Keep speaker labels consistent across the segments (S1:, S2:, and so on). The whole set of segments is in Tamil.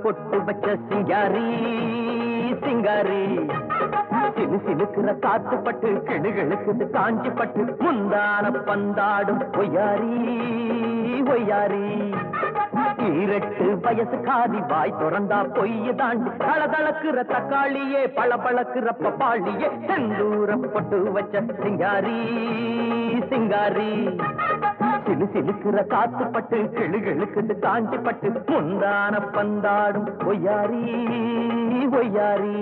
S1: பொட்டு வச்ச சிங்காரி சிங்காரி சிலு சிலுக்குற காத்து பட்டு கிடுகிழுக்குது காஞ்சி பட்டு முந்தான பந்தாடும் ஒய்யாரி ஒய்யாரி ஈரட்டு வயசு காதி வாய் திறந்தா பொய்ய தாண்டி தளதளக்குற தக்காளியே பளபளக்குற பப்பாளியே செந்தூர பொட்டு வச்ச சிங்காரி சிங்காரி சிலு சிலுக்குற காத்து பட்டு கிளுகிழுக்குது காஞ்சி பட்டு முந்தான பந்தாடும் ஒய்யாரி ஒய்யாரி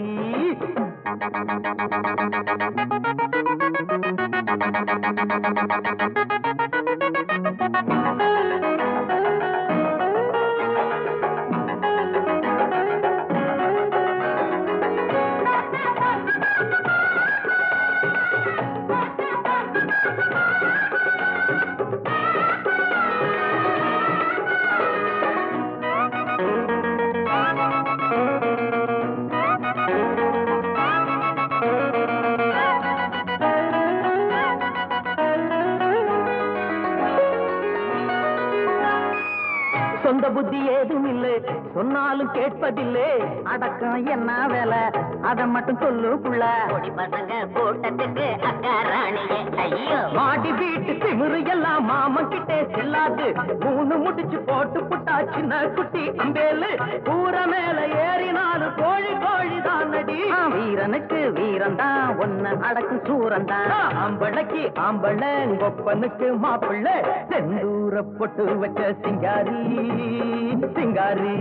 S1: சொந்த புத்தி ஏதும் இல்லை சொன்னாலும் கேட்பதில்லை அடக்கம் என்ன வேலை அதை மட்டும் சொல்லுக்குள்ள
S2: பசங்க கூட்டத்துக்கு அக்கா ராணியே ஐயோ
S1: மாடி வீட்டு திமிரு எல்லாம் மாமன் கிட்டே செல்லாது மூணு முடிச்சு போட்டு புட்டா சின்ன குட்டி அம்பேலு கூற மேல ஏறினாலும் கோழி கோழி தான் நடி வீரனுக்கு வீரன் தான் ஒன்னு அடக்கு சூரன் தான் ஆம்பளைக்கு ஆம்பளை கொப்பனுக்கு மாப்பிள்ளை செந்தூர பொட்டு வச்ச சிங்காரி சிங்காரி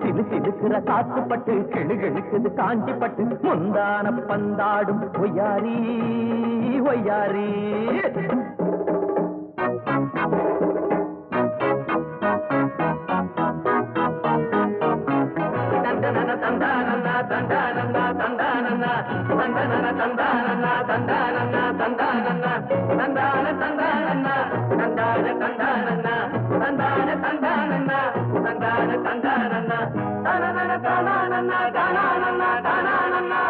S1: சிலு சிலுக்குற காத்து பட்டு கிளுகிழுக்குது காஞ்சி பட்டு முந்தான பந்தாடும் ஒய்யாரி ஒய்யாரி தந்தானன்னா தந்தானன்னா தந்தானன்னா தந்தானன்னா தந்தானன்னா தந்தானன்னா தந்தானன்னா தந்தானன்னா தந்தான தந்தானன்னா தந்தான தந்தானன்னா தந்தான தந்தானன்னா தந்தான தந்தானன்னா தானனன்னா தானனன்னா தானனன்னா தானனன்னா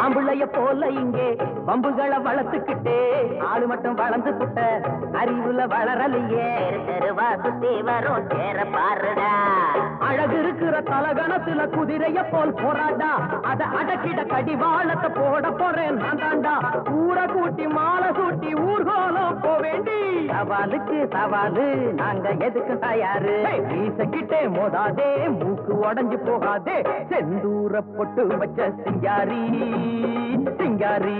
S1: ஆம்புளைய போல இங்கே பம்புகளை வளர்த்துக்கிட்டே ஆளு மட்டும் வளர்ந்து புட்ட அறிவுல வளரலையே
S2: தெருவா சுத்தி வரும் சேர பாருடா
S1: அழகு இருக்கிற தலகணத்துல குதிரைய போல் போராடா அத அடக்கிட கடிவாளத்தை போட போறேன் நான் தாண்டா ஊரை கூட்டி மாலை சூட்டி ஊர்கோலம் போ வேண்டி சவாலுக்கு சவாலு நாங்க எதுக்கு தயாரு வீசக்கிட்டே மோதாதே மூக்கு உடஞ்சு போகாதே செந்தூர பொட்டு வச்ச சிங்காரி சிங்காரி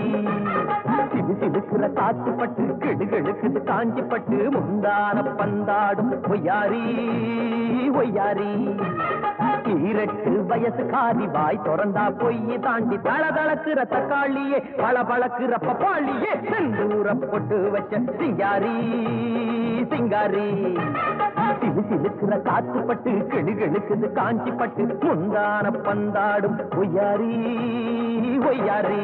S1: சிலு சிலுக்குற காத்து பட்டு கிடுகிழுக்குது காஞ்சி பட்டு முந்தான பந்தாடும் ஒய்யாரி ஒய்யாரி ஈரட்டு வயசு காதி வாய் திறந்தா பொய்ய தாண்டி தளதளக்குற தக்காளியே பளபளக்குற பப்பாளியே செந்தூர பொட்டு வச்ச சிங்காரி சிங்காரி சிலு சிலுக்குற காத்து பட்டு கிடுகிழுக்குது காஞ்சி பட்டு முந்தான பந்தாடும் ஒய்யாரி ஒய்யாரி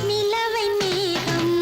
S3: நிலவை மேகம்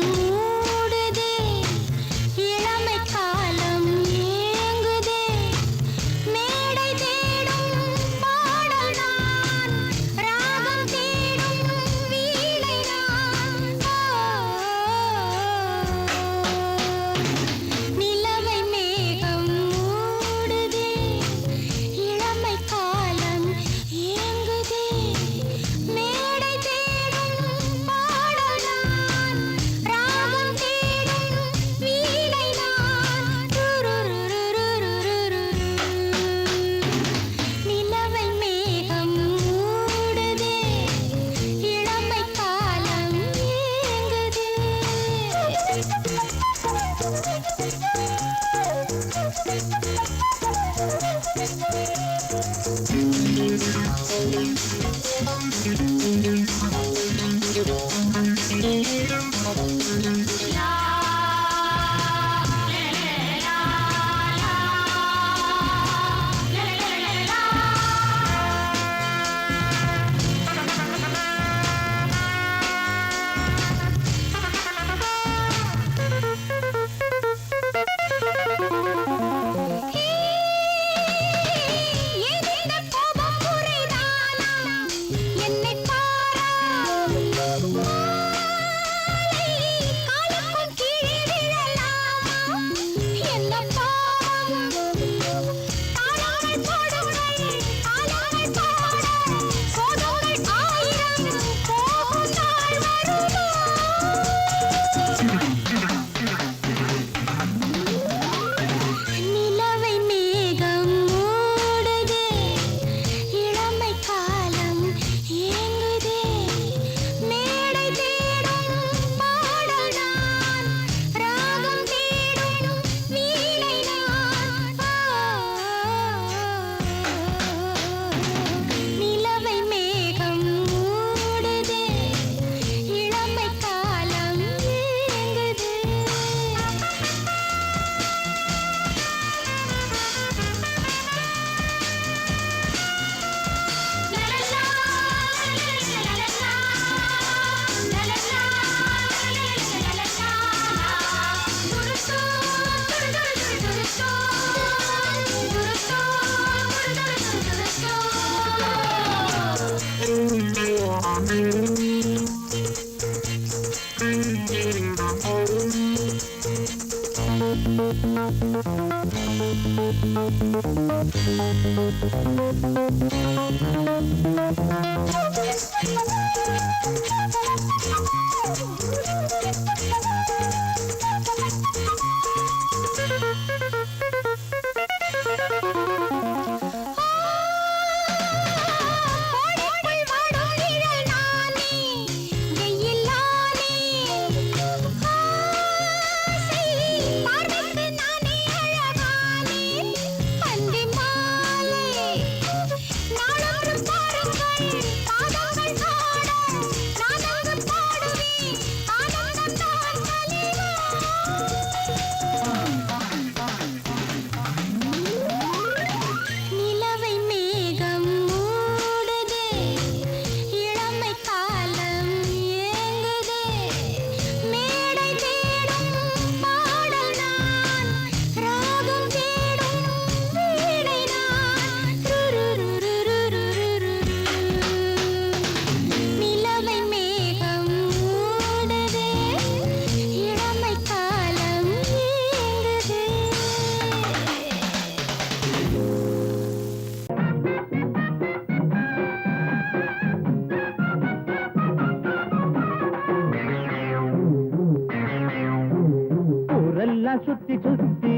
S1: சுத்தி சுத்தி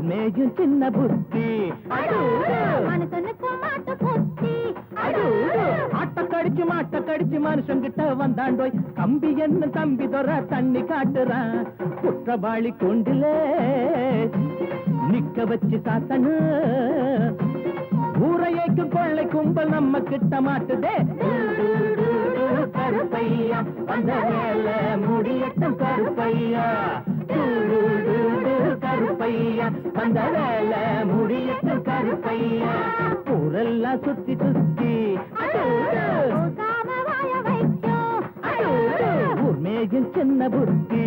S1: மேயும் சின்ன புத்தி மாட்ட கடிச்சு மனுஷங்கிட்ட வந்தாண்டோய் கம்பி என்ன தம்பி தொற தண்ணி காட்டுறான் குற்றவாளி கொண்டில நிக்க வச்சு சாத்தனு ஊரையைக்கு கொள்ளை கும்பல் நம்ம கிட்ட மாட்டுதே கருப்பையா அந்த மேல முடியட்டும் கருப்பையா கருப்பையா அந்த வேல முடியட்டும் கருப்பையா ஊரெல்லாம் சுத்தி சுத்தி ஊர் மேகில் சின்ன புத்தி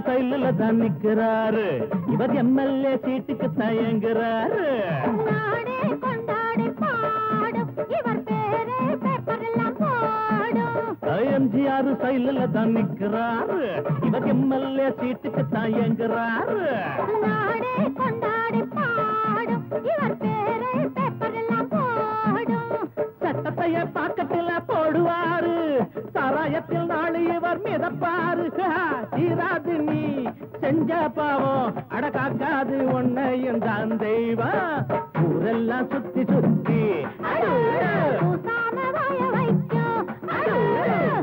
S1: சைடுல தான் நிக்கிறாரு இவர் எம்எல்ஏ சீட்டுக்கு தயங்குறாரு எம்ஜிஆர் சைடுல தான் நிக்கிறாரு இவர் எம்எல்ஏ சீட்டுக்கு தயங்குறாரு சட்டத்தைய பாக்கத்துல போடுவாரு சாராயத்தில் நாளை இவர் மிதப்பாரு தீராது நீ செஞ்ச பாவம் அடக்காக்காது உன்னையும் தான் தெய்வம் ஊரெல்லாம் சுத்தி சுத்தி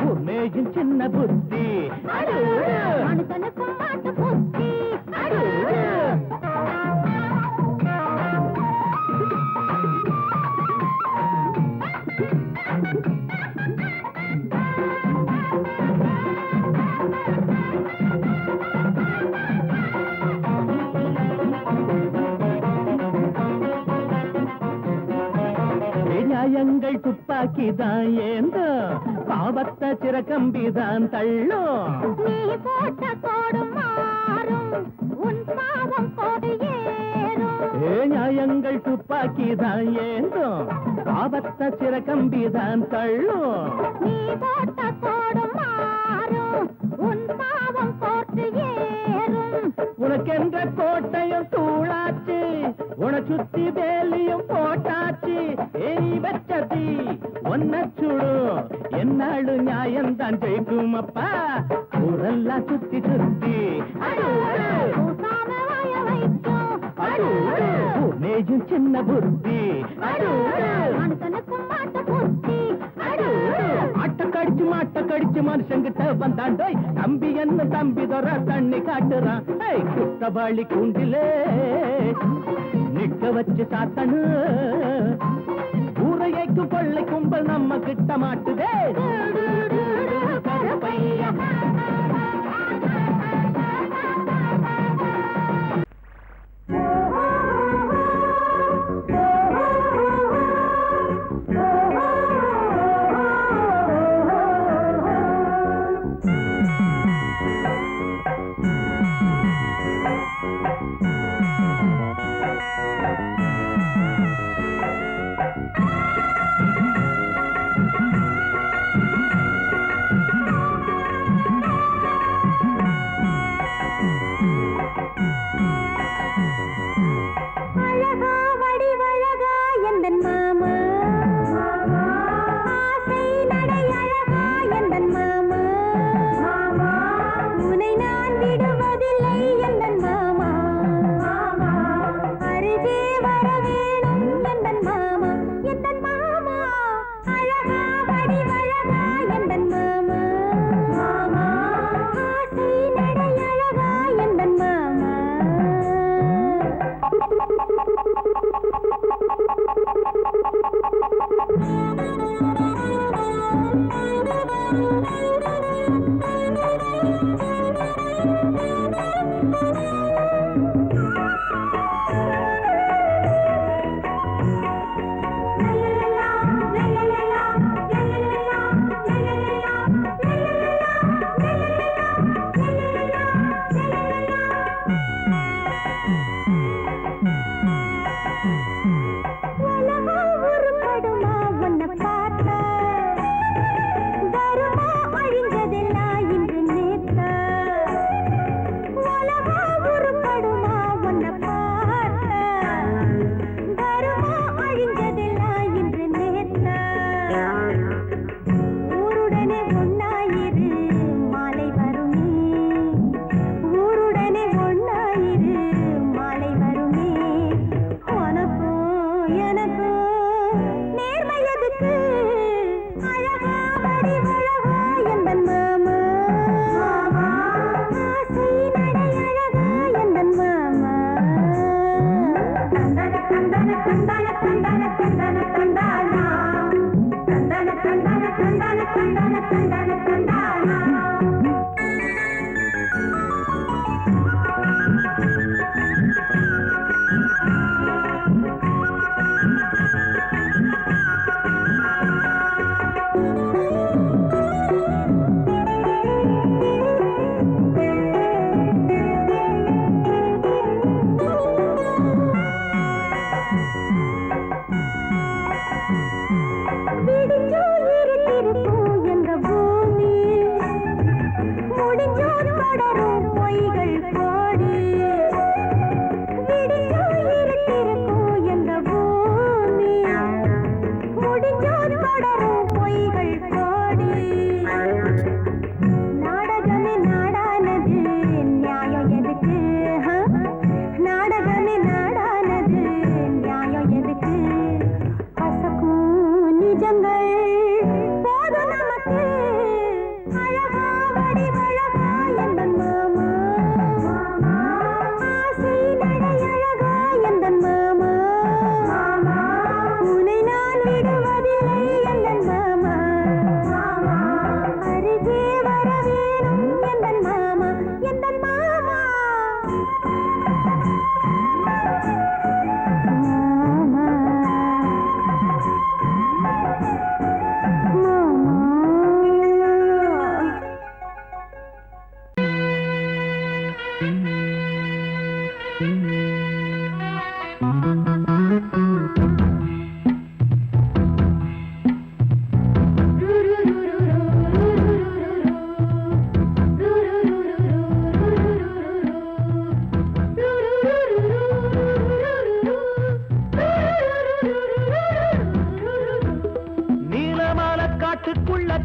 S1: ஊர்மேயும் சின்ன புத்தி நியாயங்கள் துப்பாக்கிதான் ஏந்தோ பாவத்த சிறகம்பிதான் தள்ளும்
S3: நீ போட்ட கோடு மாறும் உன் பாவம் கோடு ஏறும்
S1: நியாயங்கள் துப்பாக்கிதான் ஏந்தோ பாவத்த சிறகம்பிதான் தள்ளும்
S3: நீ போட்ட கோடு மாறும் உன் பாவம் கோடு ஏறும்
S1: உனக்கென்ற கோட்டையும் தூளாச்சு உன சுத்தி வேலியும் போட்டாச்சு ஏய் வச்சதி ஒன்ன சுடும் என்னாடு நியாயம்தான் ஜெயிக்கும் அப்பா ஊரெல்லாம் சுத்தி சுத்தி மேயும் சின்ன புத்தி மாட்ட கடிச்சு மனுஷங்கிட்ட வந்தாண்டோய் தம்பி என்ன தம்பி தொற தண்ணி காட்டுறான் குத்தவாளி கூண்டிலே நிக்க வச்சு சாத்தனு ஊரையைக்கு கொள்ளை கும்பல் நம்ம கிட்ட மாட்டுதே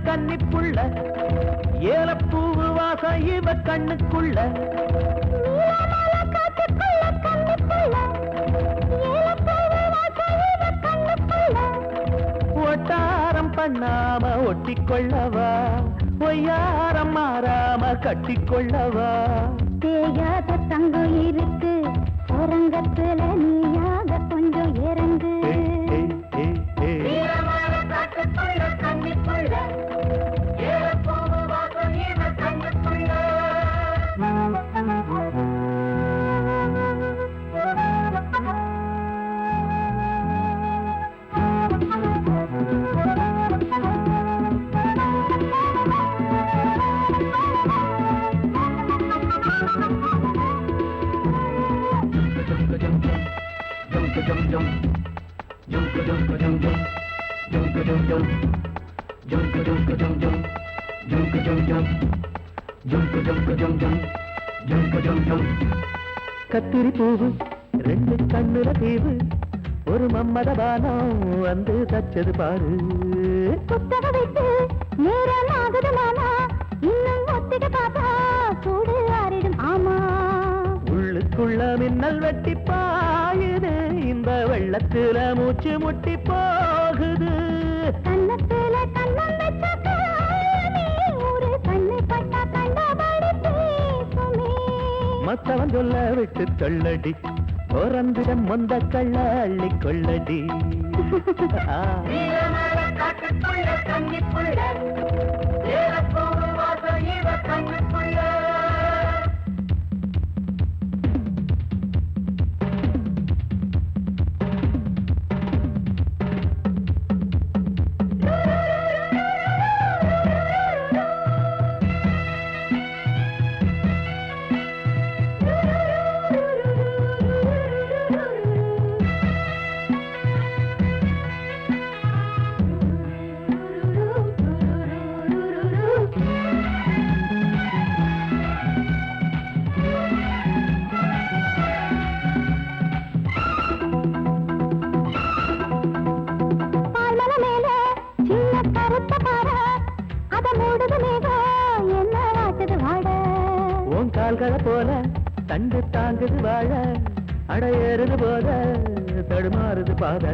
S1: கன்னிப்புள்ள ஏலப்பூவு வாசம் இவ கண்ணுக்குள்ள ஒட்டாரம் பண்ணாம ஒட்டிக்கொள்ளவா பொய்யாரம் மாறாம கட்டிக்கொள்ளவா
S3: தேயாத தங்கம் இருக்கு அரங்கத்துல நீயாக கொஞ்சம் இறங்கு
S1: கத்திரி பூவு ரெண்டு கண்ணுல தீவு ஒரு மம்மதபானம் வந்து தச்சது பாரு
S3: புத்தக வைத்து நேரம் ஆகுது மாமா இன்னும் ஒத்திக பாப்பா சூடு ஆறிடும் ஆமா
S1: உள்ளுக்குள்ள மின்னல் வெட்டி பாயுது இந்த வெள்ளத்துல மூச்சு முட்டி போகுது
S3: கண்ணத்துல கண்ணம் வச்சாக்க ஒரு கண்ணு பட்டா கண்டபடி பேசுமே
S1: மத்தவன் சொல்ல விட்டு தள்ளடி ஓரந்திடம் மொந்த கள்ள அள்ளி கொள்ளடி கால்களை போல தண்டு தாங்குது வாழ அடையேறுது போத தடுமாறுது பாத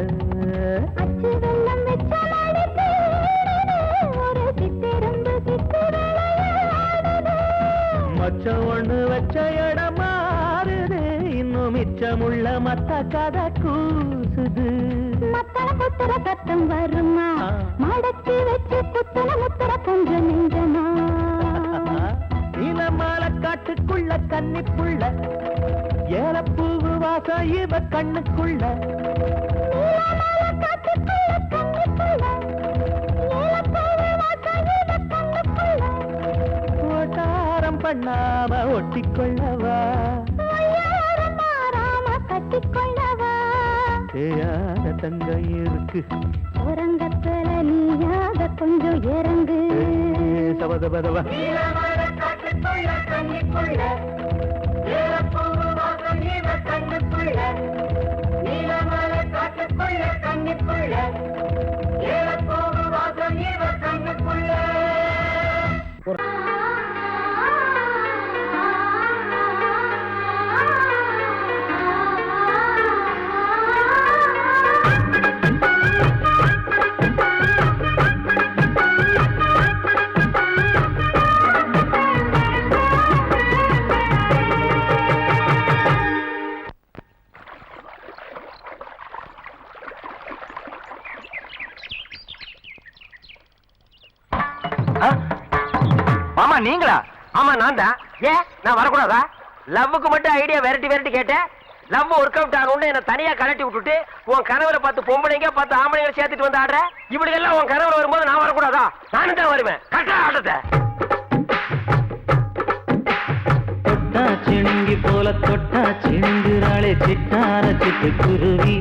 S3: அச்சு வெள்ளம் வெச்ச மாடிக்கு ஒரு சித்திரம்பு சித்திரளையாடுது
S1: மச்சம் ஒண்ணு வச்ச இடம் மாறுது இன்னும் மிச்சமுள்ள மத்த கதை கூசுது
S3: மத்தள புத்திர சத்தம் வருமா மடக்கி வச்சு புத்தன முத்திர கொஞ்சம் நெஞ்சமா
S1: நீலமால காட்டுக்குள்ள கன்னிப்புள்ள ஏலப்பூவு வாசம் இவ கண்ணுக்குள்ள ஓட்டாரம் பண்ணாம ஒட்டிக்கொள்ளவா
S3: கட்டிக்கொள்ளவா
S1: தேயாத தங்கம் இருக்கு
S3: உறங்கத்துல நீயாக கொஞ்சம் இறங்கு
S1: சபதபதவா
S4: மாமா நீங்களா? ஆமா நான் தான். ஏன் நான் வரக்கூடாதா? லவ்வுக்கு மட்டும் ஐடியா வெரைட்டி வெரைட்டி கேட்டேன். லவ் ஒர்க் அவுட் ஆகணும்னு என்ன தனியா கலட்டி விட்டுட்டு உன் கனவுல 10 பொம்பளைங்க 10 ஆம்பளைங்க சேர்த்துட்டு வந்து ஆடுற. இப்படி எல்லாம் உன் கனவுல வரும்போது நான் வரக்கூடாதா? நானும் தான் வருவேன். கரெக்டா ஆடுறத
S1: தொட்டா சிணுங்கி போல தொட்டா சிணுங்குறாளே சிட்டார சிட்டுக்குருவி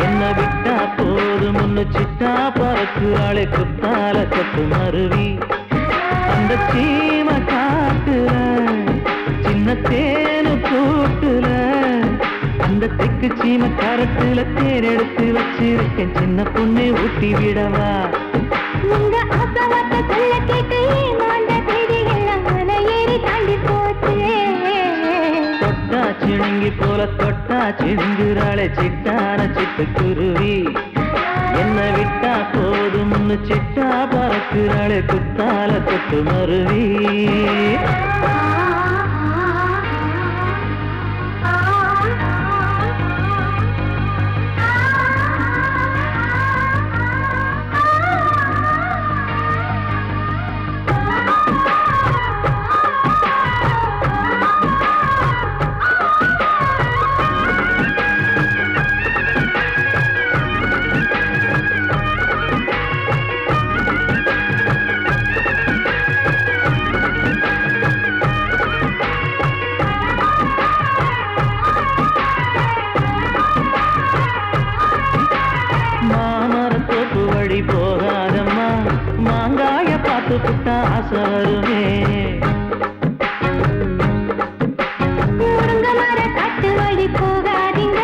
S1: என்ன விட்டா போதும் முன்னு சிட்டா பறக்குறாளே குத்தால கொத்து மருவி அந்த சீம காட்டுல சின்ன தேனு கூட்டுல அந்த தெக்கு சீம கரட்டுல தேர் எடுத்து வச்சிருக்கேன் சின்ன பொண்ணை ஊட்டி விடவா
S3: உங்க அசவத்தை சொல்ல கேட்டு ஏமாந்த தேதி எல்லாம் மலை ஏறி தாண்டி போச்சு
S1: தொட்டா சிணுங்கி போல தொட்டா சிணுங்குறாளே சிட்டார சிட்டுக்குருவி என்ன விட்டா போதும்னு சிட்டா பறக்குறாளே குத்தால கொத்து மருவி புட்டா ஆசை வருமே.
S3: முருங்க மர காட்டு வழி போகாதீங்க,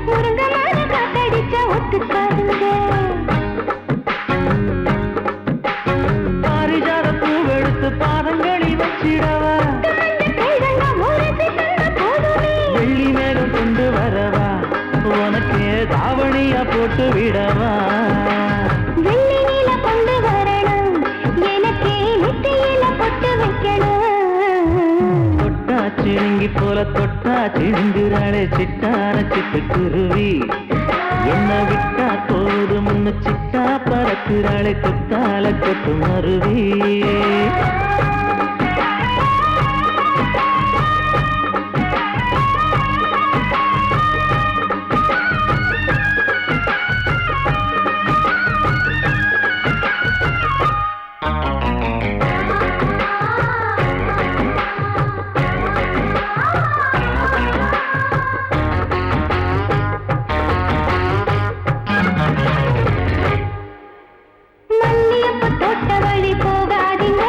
S3: முருங்க மர காத்தடிச்ச ஒத்துக்காதுங்க.
S1: பாரிஜாத பூவெடுத்து பாதங்களில் வச்சிடவா, வெள்ளி மேலும் கொண்டு வரவா, உனக்கு தாவணியா போட்டு விடவா.
S3: வெள்ளி நீல கொண்டு வரணும், எனக்கு நெத்தியில பொட்டு வைக்கணும்.
S1: தொட்டா சிணுங்கி போல தொட்டா சிணுங்குறாளே சிட்டான சிட்டுக்குருவி, என்ன விட்டா போதும் முன்னு சிட்டா பறக்குறாளே கொத்தால கொட்டு மருவி.
S3: மல்லியப்ப தோட்ட வழி போகாதீங்க,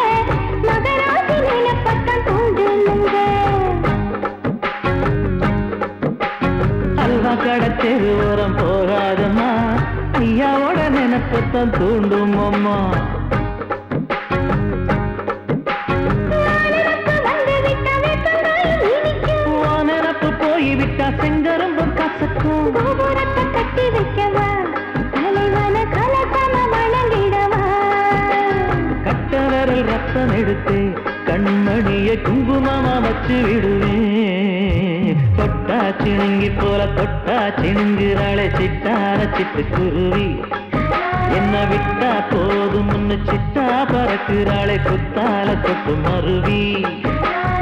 S3: மகராசி நிலப்பட்டம் தூண்டுங்க.
S1: அல்வா கடத்தெரு ஓரம் போகாதம்மா, ஐயாவோட நினைப்பத்தான் தூண்டும் அம்மா. நினப்பு போய்விட்டா செங்கரும்பும் கசக்கும்.
S3: கோபுரத்தை கட்டி வைக்கவா, தலைவன கலசம வணங்கிடவா.
S1: கட்ட விரல் ரத்தம் எடுத்து கண்மணிய குங்குமமா வச்சு விடுவேன். தொட்டா சிணுங்கி போல தொட்டா சிணுங்குறாளே சிட்டான சிட்டுக்குருவி, என்ன விட்டா போதும் முன்னு சிட்டா பறக்குறாளே குத்தால கொட்டு மருவி.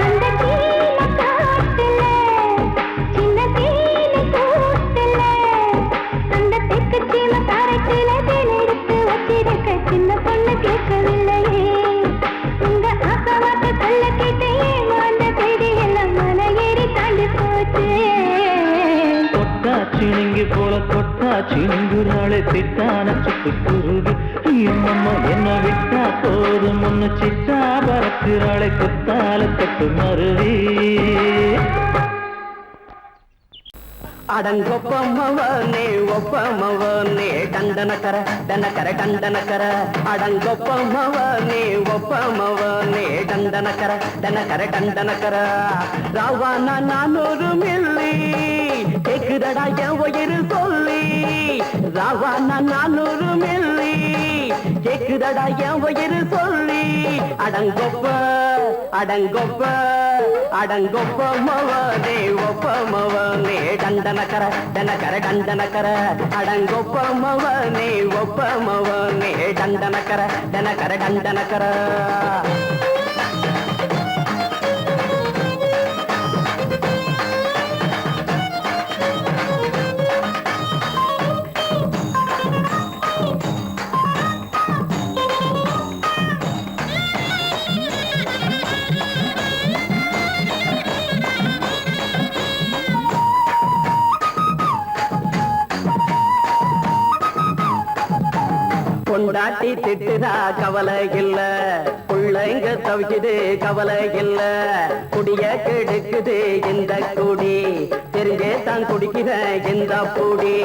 S3: அந்த கீழ காட்டுல, சின்ன கீழ கூட்டுல, அந்த தெற்கு சீம காரைக்குல தேன் எடுத்து வச்சிருக்க சின்ன பொண்ணு கேட்கவில்லையே. உங்க ஆசவாக்க சொல்ல கேட்டையே, அந்த செய்தி எல்லாம் மலை ஏறி தாண்டி போச்சு.
S1: தொட்டா சிணுங்கி போல தொட்டா சிணுங்குறாளே சிட்டான சிட்டுக்குருவி, எம்மம்மா என்ன விட்டா போதும் முன்னு சிட்டா பறக்குறாளே குத்தால கொட்டு மருவி.
S5: அடங்கொப்பமவனே ஒப்பமவனே டண்டனக்கர டனக்கர டண்டனக்கர, அடங்கொப்பமவனே ஒப்பமவனே டண்டனக்கர டனக்கர டண்டனக்கர. ராவானா 400 மில்லி கேக்குதடா என் உயிர் சொல்லி, ராவானா 400 மில்லி கேக்குதடா என் உயிர் சொல்லி. அடங்கொப்ப அடங்கொப்ப அடங்கொப்பமவனே ஒப்பமவனே டண்டனக்கர டனக்கர டண்டனக்கர, அடங்கொப்பமவனே ஒப்பமவனே டண்டனக்கர டனக்கர டண்டனக்கர. பொண்டாட்டி திட்டுதா கவலை இல்ல, புள்ளைங்க தவிக்குது கவலை இல்ல. குடிய கெடுக்குது இந்த குடி, தெரிஞ்சே தான் குடிக்கிற இந்த பூடி.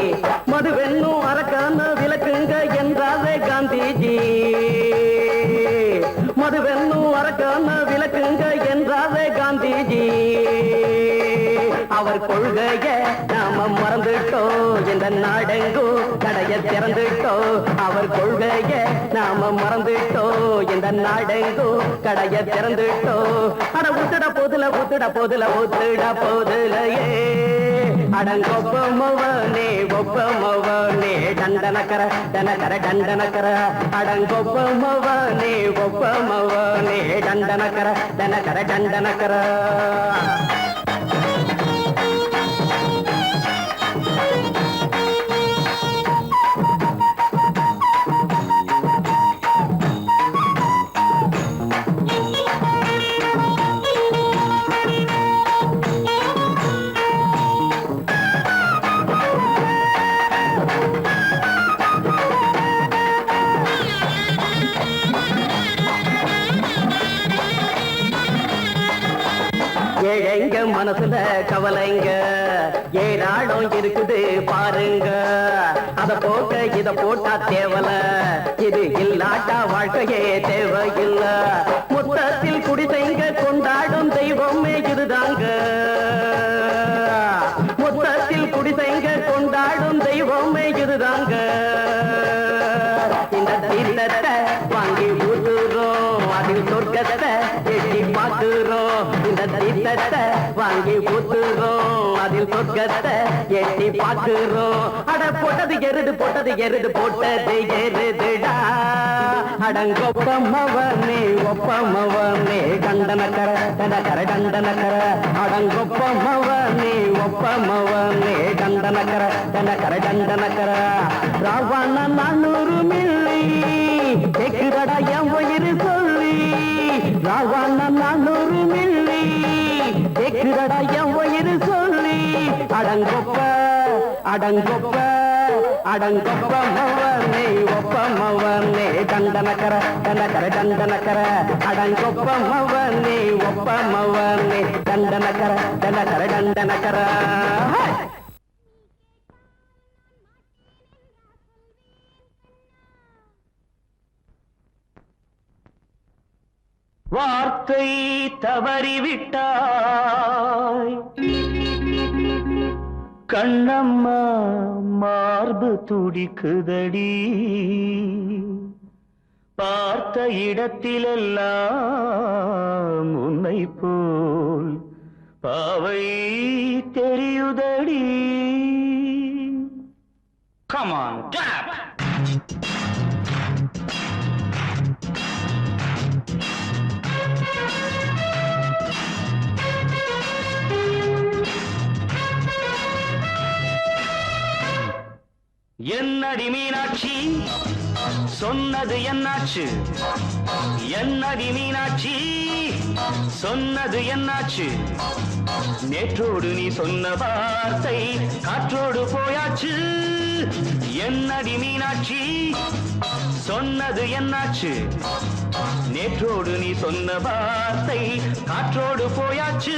S5: மதுவென்னும் அரக்கான விளக்குங்க என்றாவே காந்திஜி, மதுவென்னும் அரக்கான விளக்குங்க என்றாவே காந்திஜி. அவர் கொள்கைய நாம மறந்துட்டோம், இந்த நாடெங்கும் கடைய திறந்துட்டோம். அவர் கொள்கைய நாம மறந்துட்டோம், இந்த நாடெங்கும் கடைய திறந்துட்டோம். அட ஊத்துட போதுல ஊத்துட போதுல ஊத்துட போதுலையே. அடங்கொப்பமவனே ஒப்பமவனே டண்டனக்கர டனக்கர டண்டனக்கர, அடங்கொப்பமவனே ஒப்பமவனே டண்டனக்கர டனக்கர டண்டனக்கர. மனசுல கவலைங்க ஏராளம் இருக்குது பாருங்க அத போக்க இத போட்டா தேவல இது இல்லாட்டா வாழ்க்கையே தேவையில்ல மொத்தத்தில் குடிசைங்க கொண்டாடும் தெய்வமே இதுதாங்க மொத்தத்தில் குடிசைங்க கொண்டாடும் தெய்வமே இதுதாங்க இந்த தீர்த்தத்தை வாங்கி ஊத்துறோம் அதில் சொர்க்கத்தை எட்டி பார்க்கிறோம் இந்த தீர்த்தத்தை வாங்கி ஊத்துறோம் அதில் சொர்க்கத்தை எட்டி பார்க்கிறோம் அட போட்டது எருது போட்டது எருதுடா அடங்கொப்பமவனே ஒப்பமவனே கண்டனக்கர டண்டனக்கர அடங்கொப்பமவனே ஒப்பமவனே டண்டனக்கர ராவண 400 மில்லி கேக்குதடா என் உயிர் சொல்லி ராவண 400 மில்லி கேக்குதடா என் உயிர் சொல்லி அடங்கொப்பமவனே ஒப்பமவனே டண்டனக்கர அடங்கொப்பமவனே ஒப்பமவனே டண்டனக்கர வார்த்தை தவறிவிட்டாய் கண்ணம்மா மார்பு துடிக்குதடி பார்த்த இடத்திலெல்லாம் உன்னை போல் பாவை தெரியுதடி Come on, clap! என்னடி மீனாட்சி சொன்னது என்னாச்சு என்னடி மீனாட்சி சொன்னது என்னாச்சு நேற்றோடு நீ சொன்ன வார்த்தை காற்றோடு போயாச்சு என்னடி மீனாட்சி சொன்னது என்னாச்சு நேற்றோடு நீ சொன்ன வார்த்தை காற்றோடு போயாச்சு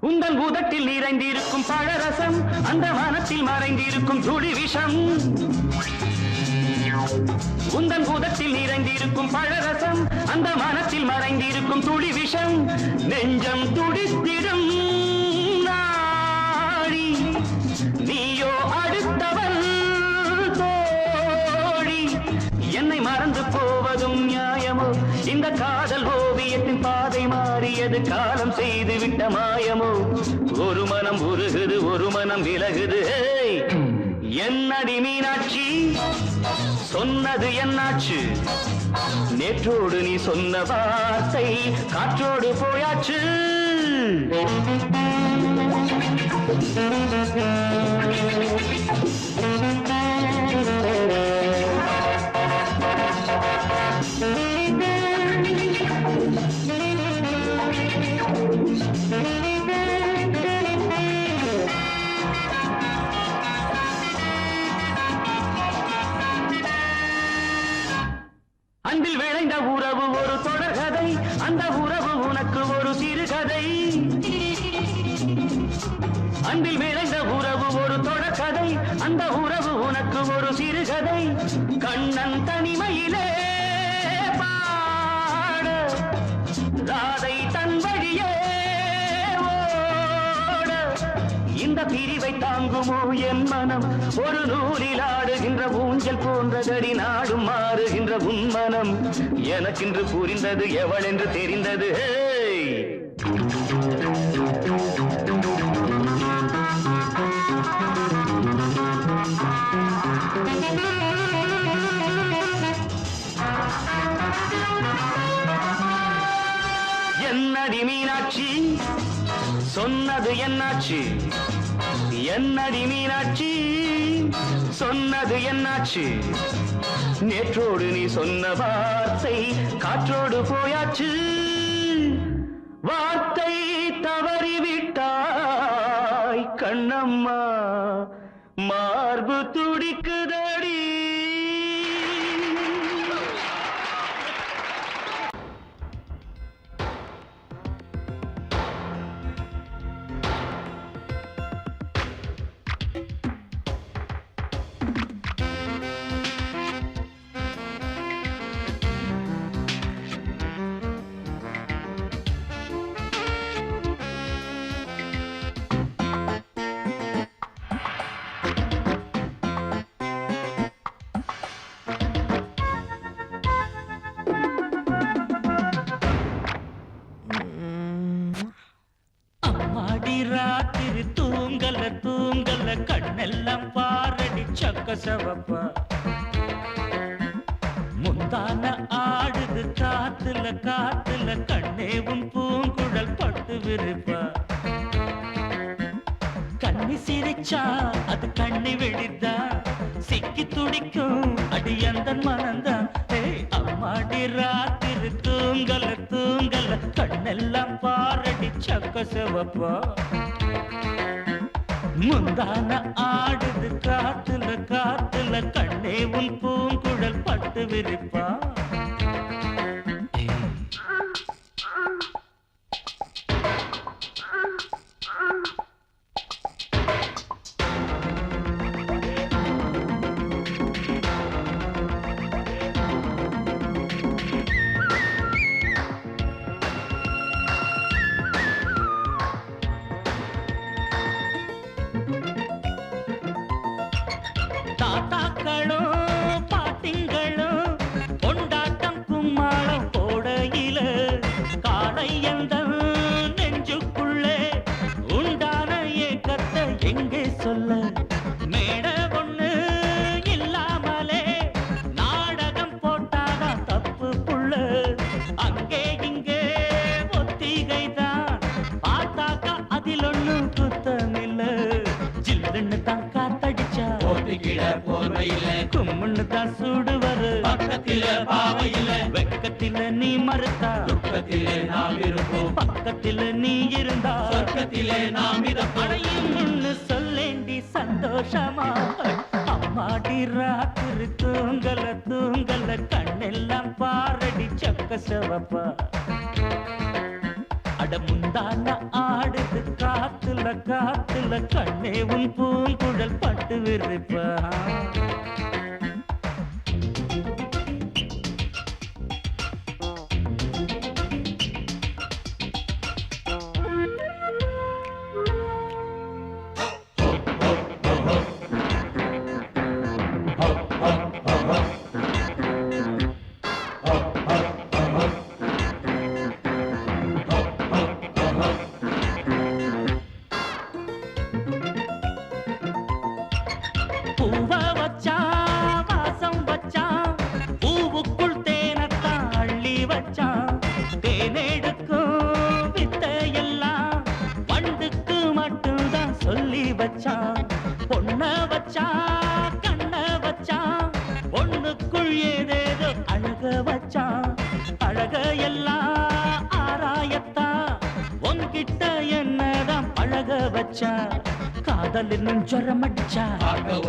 S5: உந்தன் பூதத்தில் நிறைந்திருக்கும் பழரசம் அந்த வானத்தில் மறைந்திருக்கும் துளி விஷம் உந்தன் பூதத்தில் நிறைந்திருக்கும் பழரசம் அந்த வானத்தில் மறைந்திருக்கும் துளி விஷம் நெஞ்சம் துடித்திடும் நாடி நீயோ அடுத்தவன் தோழி என்னை மறந்து போவதும் நியாயமோ இந்த காதல் ஓவியத்தின் பாதை மாறியது காலம் செய்து விட்ட மாயமோ ஒரு மனம் உருகுது ஒரு மனம் விலகுது என்னடி மீனாட்சி சொன்னது என்னாச்சு நேற்றோடு நீ சொன்ன வார்த்தை காற்றோடு போயாச்சு அன்பில் விளைந்த உறவு ஒரு தொடர்கதை அந்த உறவு உனக்கு ஒரு சிறுகதை அன்பில் விளைந்த உறவு ஒரு தொடர்கதை அந்த உறவு உனக்கு ஒரு சிறுகதை கண்ணன் தனிமையிலே பாட ராதை தன் வழியே ஓட இந்த பிரிவை தாங்குமோ என் மனம் ஒரு நூலில் ஆடுகின்ற ஊஞ்சல் போன்றதடி நாடும் மாறுகின்ற உன்மனம் எனக்கென்று புரிந்தது எவள் என்று தெரிந்தது என்னடி மீனாட்சி
S6: சொன்னது என்னாச்சு என்னடி மீனாட்சி சொன்னது என்னாச்சு நேற்றோடு நீ சொன்ன வார்த்தை காற்றோடு போயாச்சு வார்த்தை தவறிவிட்டாய் கண்ணம்மா மார்பு துடிக்குதடி
S7: ராத்திரி தூங்கல தூங்கல கண்ணெல்லாம் பாரடி சக்க சவப்பா முந்தான ஆடுது காத்துல காத்துல கண்ணேவும் பூங்குழல் பட்டு விருப்பா கண்ணி சிரிச்சா அது கண்ணி வெடித்தா சிக்கி துடிக்கும் அடி அந்த மனந்தான் அம்மாடி ராத்திரி தூங்கல தூங்கல கண்ணெல்லாம் பாரடி சக்க சிவப்பா முந்தான ஆடுது காத்துல காத்துல கண்ணே உன் பூங்குழல் பட்டு விரிப்பா தாத்தாக்களும் பாட்டிங்களும் கொண்டாட்டம் கும்மாளம் போடையில காலை எந்த நெஞ்சுக்குள்ளே உண்டான ஏக்கத்தை எங்கே சொல்ல மேட ஒண்ணு இல்லாமலே நாடகம் போட்டாதான் தப்பு புள்ள அங்கே இங்கே ஒத்திகைதான் பார்த்தாக்கா அதில் ஒண்ணு குத்தமில்ல ஜில்லுன்னு தான் காத்தடிச்சா கும்முன்னு தான் சூடுவரு பக்கத்தில பாவையில வெக்கத்தில நீ மறுத்தா துக்கத்திலே நாம் இருப்போம் பக்கத்தில நீ இருந்தா சொர்க்கத்திலே நாம் அடையும் சொல்லேண்டி சந்தோஷமா அம்மாடி ராத்திரி தூங்கல தூங்கல கண்ணெல்லாம் பாரடி சக்க சிவப்பா அட முந்தான ஆடுது காத்துல காத்துல கண்ணே உன் பூங்குழல் பட்டு விரிப்பா பூவ வச்சா வாசம் வச்சா பூவுக்குள் தேனத்தான் அள்ளி வச்சா தேனெடுக்கும் வித்தையெல்லாம் வண்டுக்கு மட்டும்தான் சொல்லி வச்சா பொண்ண வச்சா கண்ண வச்சா பொண்ணுக்குள் ஏதேதோ அழக வச்சா அழக எல்லாம் ஆராயத்தான் உன்கிட்ட என்னதான் பழக வச்சா காதல் இன்னும் ஜரம் அடிச்சா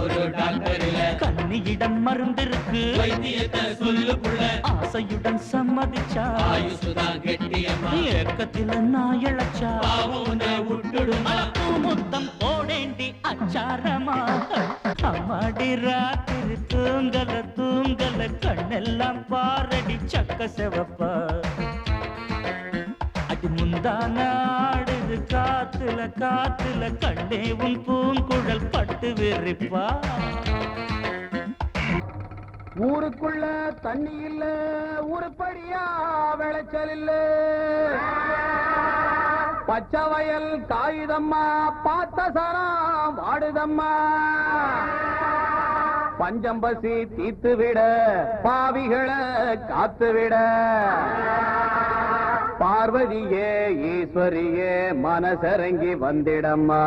S7: ஒரு டாக்டரில கண்ணியிடம் மருந்திருக்கு வைத்தியத்தை சொல்லு புள்ள ஆசையுடன் சம்மதிச்சா ஆயுசுதான் கெட்டியம்மா ஏக்கத்தில நான் இழைச்சா பாவனை விட்டுடுமா முத்தம் போடேண்டி அச்சாரமா அம்மாடி ராத்திரி தூங்கல தூங்கல கண்ணெல்லாம் பாரடி சக்க சிவப்பா அடி முந்தான ஆடுது காத்துல காத்துல கண்ணே உன் பூங்குழல் பட்டு விரிப்பா
S5: ஊருக்குள்ள தண்ணி இல்ல ஊருப்படியா விளைச்சல் இல்ல பச்சை வயல் காயுதம்மா பார்த்த சரம் வாடுதம்மா பஞ்சம் பசி தீத்து விட பாவிகளை காத்து விட பார்வதியே ஈஸ்வரியே மனசரங்கி வந்திடம்மா.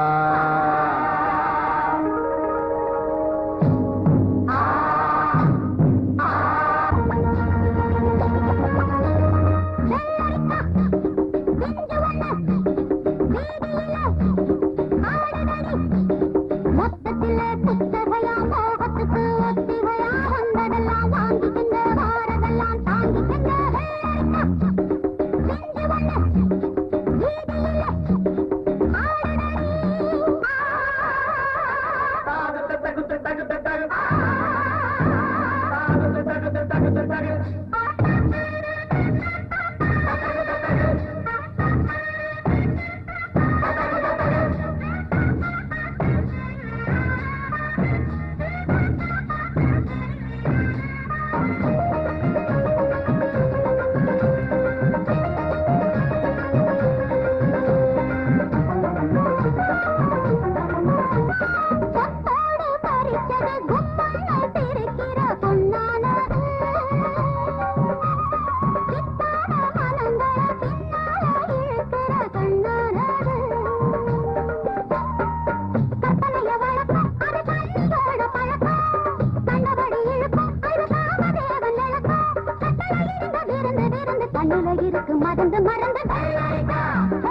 S3: மறந்து மறந்து